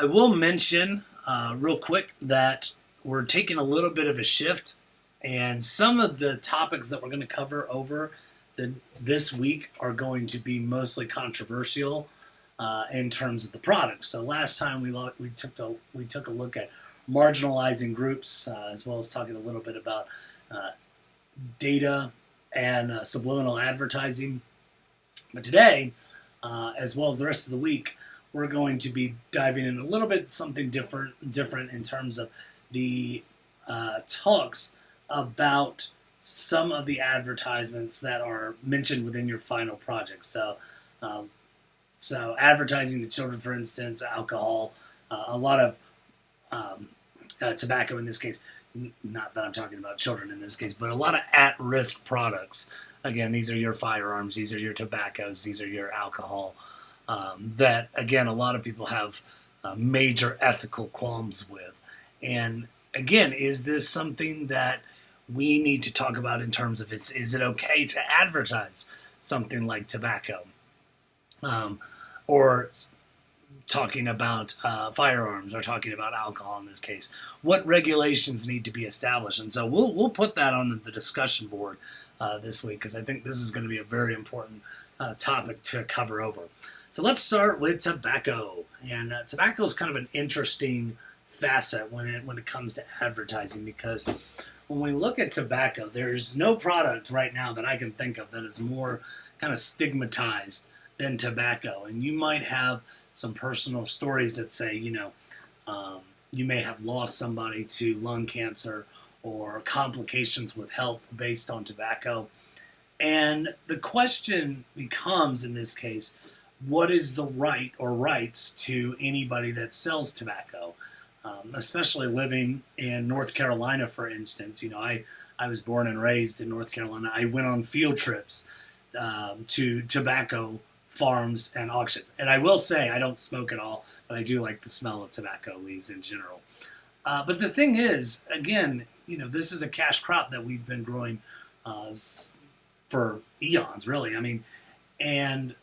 I will mention real quick that we're taking a little bit of a shift, and some of the topics that we're going to cover over this week are going to be mostly controversial in terms of the product. So last time we took a look at marginalizing groups, as well as talking a little bit about uh, data and subliminal advertising. But today, as well as the rest of the week, we're going to be diving in a little bit something different in terms of the talks about some of the advertisements that are mentioned within your final project. Um, so advertising to children, for instance, alcohol, a lot of tobacco in this case. Not that I'm talking about children in this case, but a lot of at-risk products. Again, these are your firearms, these are your tobaccos, these are your alcohol. That again, a lot of people have major ethical qualms with. And again, is this something that we need to talk about in terms of is it okay to advertise something like tobacco, um, or talking about firearms or talking about alcohol in this case? What regulations need to be established? And so we'll put that on the discussion board this week, because I think this is going to be a very important topic to cover over. So let's start with tobacco. And tobacco is kind of an interesting facet when it comes to advertising, because when we look at tobacco, there's no product right now that I can think of that is more kind of stigmatized than tobacco. And you might have some personal stories that say, you may have lost somebody to lung cancer or complications with health based on tobacco. And the question becomes, in this case, what is the right or rights to anybody that sells tobacco? Especially living in North Carolina, for instance. I was born and raised in North Carolina. I went on field trips to tobacco farms and auctions. And I will say, I don't smoke at all, but I do like the smell of tobacco leaves in general. But the thing is, again, this is a cash crop that we've been growing for eons, really. I mean, and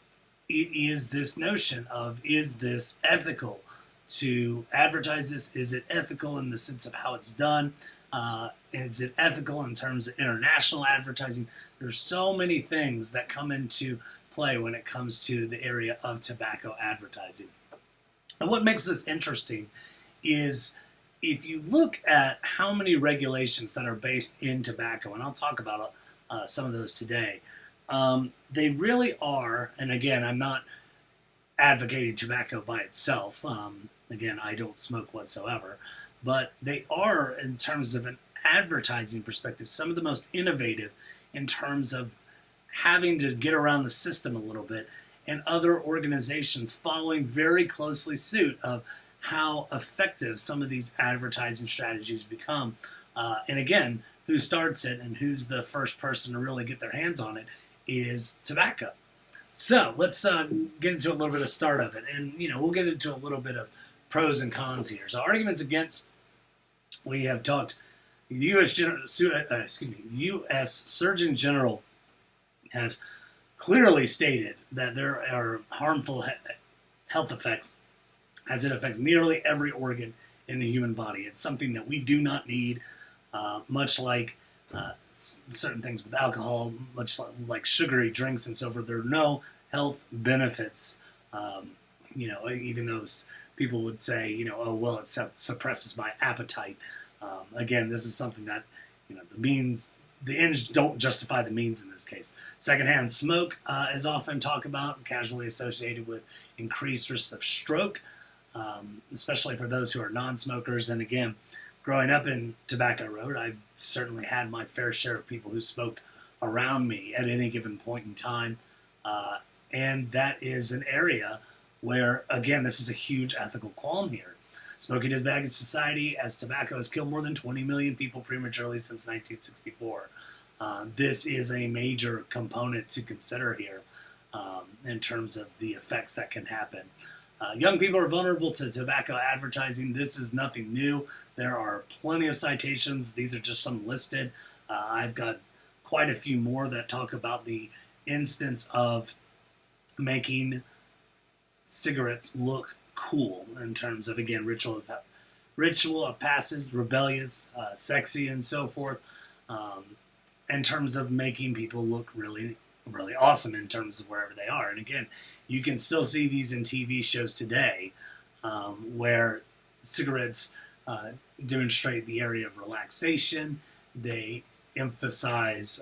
it is this notion of, is this ethical to advertise this? Is it ethical in the sense of how it's done? Is it ethical in terms of international advertising? There's so many things that come into play when it comes to the area of tobacco advertising. And what makes this interesting is, if you look at how many regulations that are based in tobacco, and I'll talk about some of those today, they really are, and again, I'm not advocating tobacco by itself. Again, I don't smoke whatsoever, but they are, in terms of an advertising perspective, some of the most innovative in terms of having to get around the system a little bit, and other organizations following very closely suit of how effective some of these advertising strategies become. And again, who starts it and who's the first person to really get their hands on it is tobacco. So let's get into a little bit of start of it, and we'll get into a little bit of pros and cons here. So arguments against, we have talked. The U.S. Surgeon General has clearly stated that there are harmful health effects as it affects nearly every organ in the human body. It's something that we do not need, much like certain things with alcohol, much like sugary drinks and so forth. There are no health benefits, even those people would say, oh, well, it suppresses my appetite. Again, this is something that, the ends don't justify the means in this case. Secondhand smoke is often talked about, casually associated with increased risk of stroke, especially for those who are non-smokers. And again, growing up in Tobacco Road, I've certainly had my fair share of people who smoked around me at any given point in time. And that is an area where, again, this is a huge ethical qualm here. Smoking is bad in society, as tobacco has killed more than 20 million people prematurely since 1964. This is a major component to consider here in terms of the effects that can happen. Young people are vulnerable to tobacco advertising. This is nothing new. There are plenty of citations. These are just some listed. I've got quite a few more that talk about the instance of making cigarettes look cool in terms of, again, ritual of passage, rebellious, sexy, and so forth. Um, in terms of making people look really, really awesome in terms of wherever they are. And again, you can still see these in TV shows today, where cigarettes demonstrate the area of relaxation. They emphasize,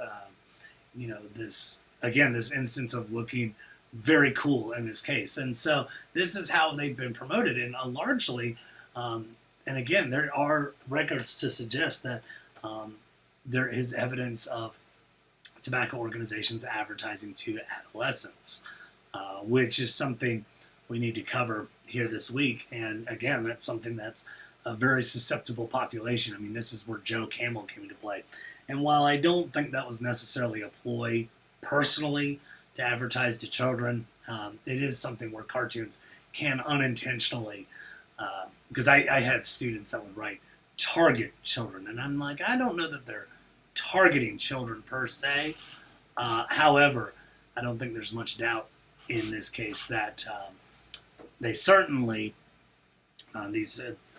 this instance of looking very cool in this case. And so this is how they've been promoted, and largely, and again, there are records to suggest that there is evidence of tobacco organizations advertising to adolescents, which is something we need to cover here this week. And again, that's something that's a very susceptible population. I mean, this is where Joe Camel came into play. And while I don't think that was necessarily a ploy personally to advertise to children, it is something where cartoons can unintentionally, because I had students that would write target children, and I'm like, I don't know that they're targeting children per se. However, I don't think there's much doubt in this case that they certainly, a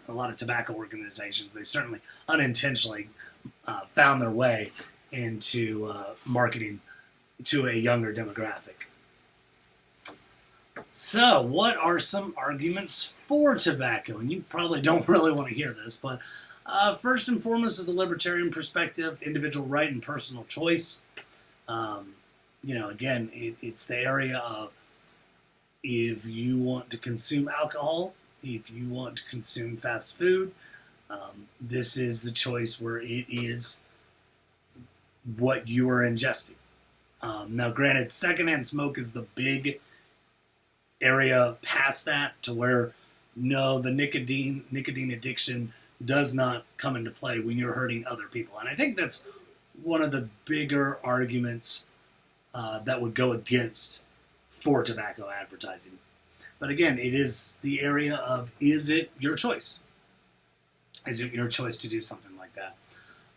lot of tobacco organizations, they certainly unintentionally found their way into marketing to a younger demographic. So, what are some arguments for tobacco? And you probably don't really want to hear this, but first and foremost is a libertarian perspective, individual right and personal choice. Again, it's the area of if you want to consume alcohol, if you want to consume fast food, this is the choice where it is what you are ingesting. Now, granted, secondhand smoke is the big area past that, to where no, the nicotine addiction does not come into play when you're hurting other people. And I think that's one of the bigger arguments that would go against for tobacco advertising. But again, it is the area of, is it your choice? Is it your choice to do something like that?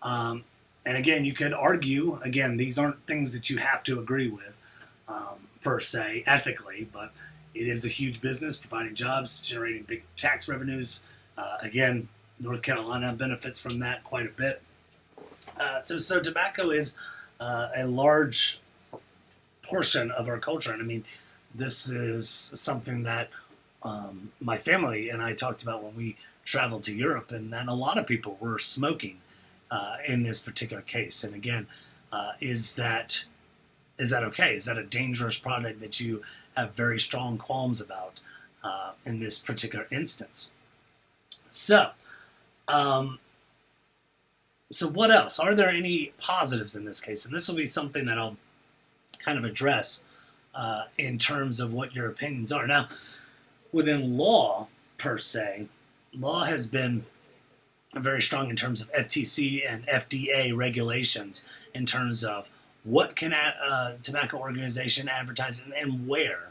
And again, you could argue, again, these aren't things that you have to agree with per se, ethically, but it is a huge business, providing jobs, generating big tax revenues. Again, North Carolina benefits from that quite a bit. So tobacco is a large portion of our culture. And I mean, this is something that my family and I talked about when we traveled to Europe, and that a lot of people were smoking in this particular case. And again, is that okay? Is that a dangerous product that you have very strong qualms about in this particular instance? So what else? Are there any positives in this case? And this will be something that I'll kind of address in terms of what your opinions are. Now, within law, per se, law has been very strong in terms of FTC and FDA regulations in terms of what can a tobacco organization advertise and where.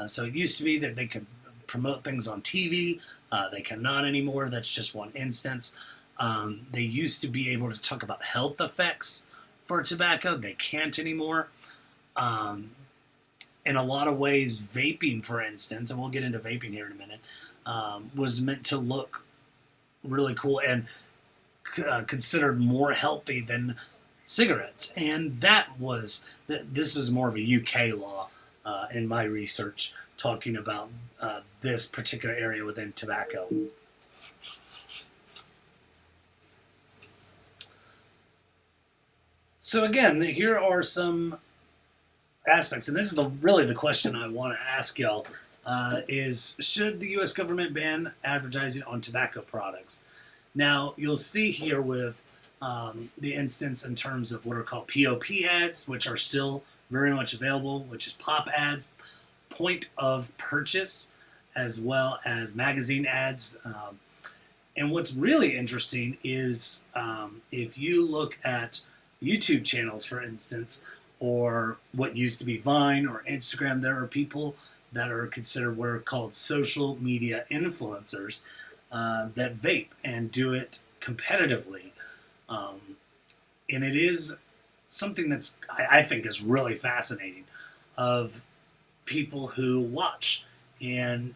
So it used to be that they could promote things on TV. They cannot anymore. That's just one instance. They used to be able to talk about health effects for tobacco. They can't anymore. In a lot of ways, vaping, for instance, and we'll get into vaping here in a minute, was meant to look really cool and considered more healthy than cigarettes. And this was more of a UK law in my research, talking about this particular area within tobacco. So again, here are some aspects, and this is really the question I want to ask y'all, is should the U.S. government ban advertising on tobacco products? Now, you'll see here with the instance in terms of what are called POP ads, which are still very much available, which is POP ads, point of purchase, as well as magazine ads. And what's really interesting is if you look at YouTube channels, for instance, or what used to be Vine or Instagram, there are people that are considered what are called social media influencers that vape and do it competitively. And it is something that's, I think, is really fascinating, of people who watch and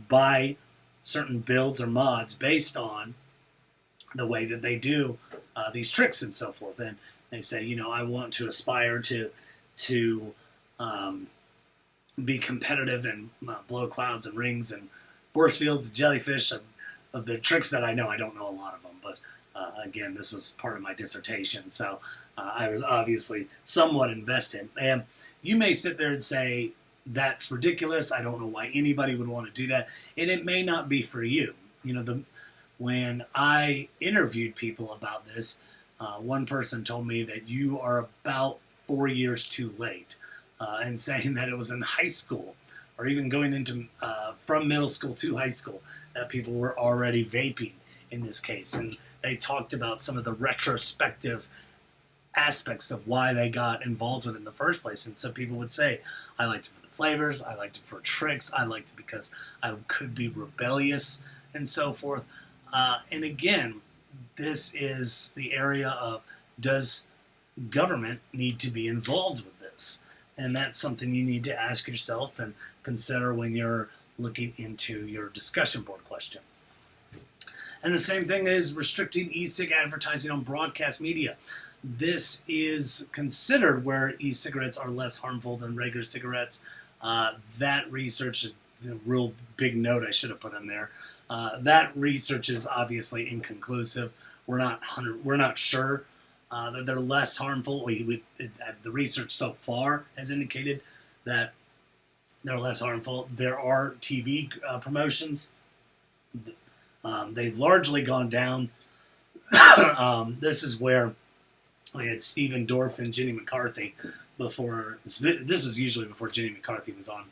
buy certain builds or mods based on the way that they do these tricks and so forth. And they say, I want to aspire to be competitive and blow clouds and rings and force fields and jellyfish. Of the tricks that I know, I don't know a lot of them, but again, this was part of my dissertation, so I was obviously somewhat invested. And you may sit there and say, that's ridiculous. I don't know why anybody would want to do that, and it may not be for you. When I interviewed people about this, one person told me that you are about 4 years too late, and saying that it was in high school or even going into from middle school to high school that people were already vaping in this case. And they talked about some of the retrospective aspects of why they got involved with it in the first place. And so people would say, I liked it for the flavors, I liked it for tricks, I liked it because I could be rebellious and so forth. And again, this is the area of, does government need to be involved with this? And that's something you need to ask yourself and consider when you're looking into your discussion board question. And the same thing is restricting e-cig advertising on broadcast media. This is considered where e-cigarettes are less harmful than regular cigarettes. That research, the real big note I should have put in there, that research is obviously inconclusive. We're not sure that they're less harmful. The research so far has indicated that they're less harmful. There are TV promotions. They've largely gone down. This is where we had Stephen Dorff and Jenny McCarthy before. This was usually before Jenny McCarthy was on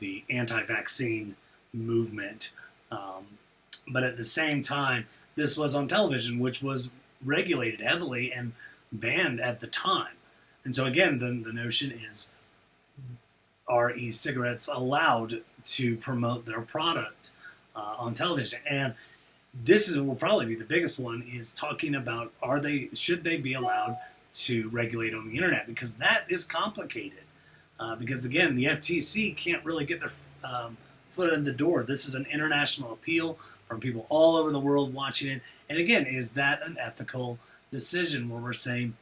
the anti-vaccine movement. But at the same time, this was on television, which was regulated heavily and banned at the time. And so again, the notion is, are e-cigarettes allowed to promote their product on television? And this will probably be the biggest one, is talking about, should they be allowed to regulate on the internet? Because that is complicated. Because again, the FTC can't really get their foot in the door. This is an international appeal from people all over the world watching it. And again, is that an ethical decision where we're saying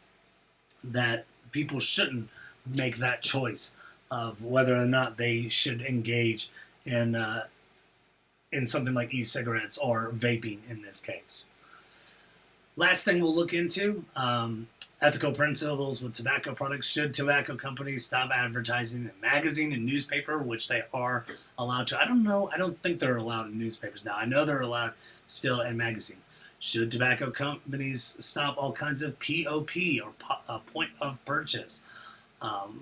that people shouldn't make that choice of whether or not they should engage in something like e-cigarettes or vaping in this case? Last thing we'll look into, ethical principles with tobacco products. Should tobacco companies stop advertising in magazine and newspaper, which they are allowed to? I don't know. I don't think they're allowed in newspapers now. I know they're allowed still in magazines. Should tobacco companies stop all kinds of POP or point of purchase?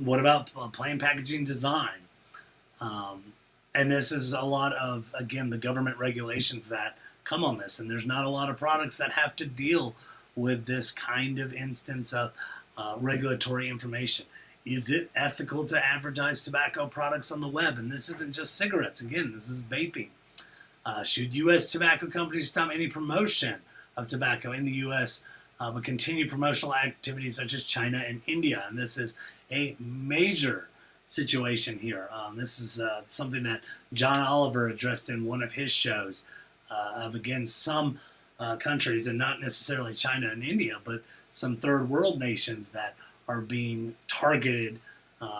What about plain packaging design? And this is a lot of, again, the government regulations that come on this. And there's not a lot of products that have to deal with this kind of instance of regulatory information. Is it ethical to advertise tobacco products on the web? And this isn't just cigarettes. Again, this is vaping. Should U.S. tobacco companies stop any promotion of tobacco in the U.S., but continue promotional activities such as China and India? And this is a major situation here. This is something that John Oliver addressed in one of his shows of, again, some countries, and not necessarily China and India, but some third world nations that are being targeted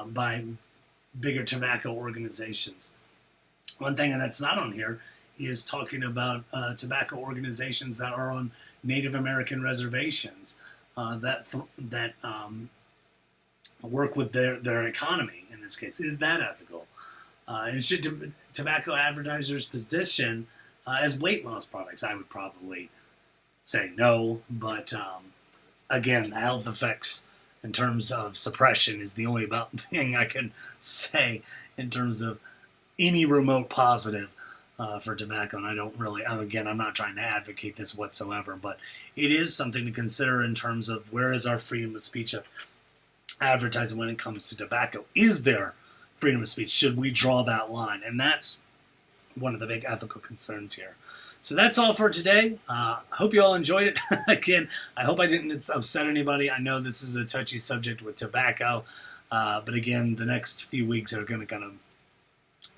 by bigger tobacco organizations. One thing that's not on here is talking about tobacco organizations that are on Native American reservations that work with their economy. In this case, is that ethical? And should tobacco advertisers position as weight loss products? I would probably say no, but again, the health effects in terms of suppression is the only thing I can say in terms of any remote positive for tobacco. And I don't really, again, I'm not trying to advocate this whatsoever, but it is something to consider in terms of where is our freedom of speech of advertising when it comes to tobacco. Is there freedom of speech? Should we draw that line? And that's one of the big ethical concerns here. So that's all for today. I hope you all enjoyed it. Again, I hope I didn't upset anybody. I know this is a touchy subject with tobacco, but again, the next few weeks are going to kind of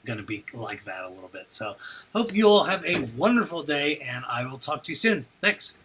going to be like that a little bit. So hope you all have a wonderful day, and I will talk to you soon. Thanks.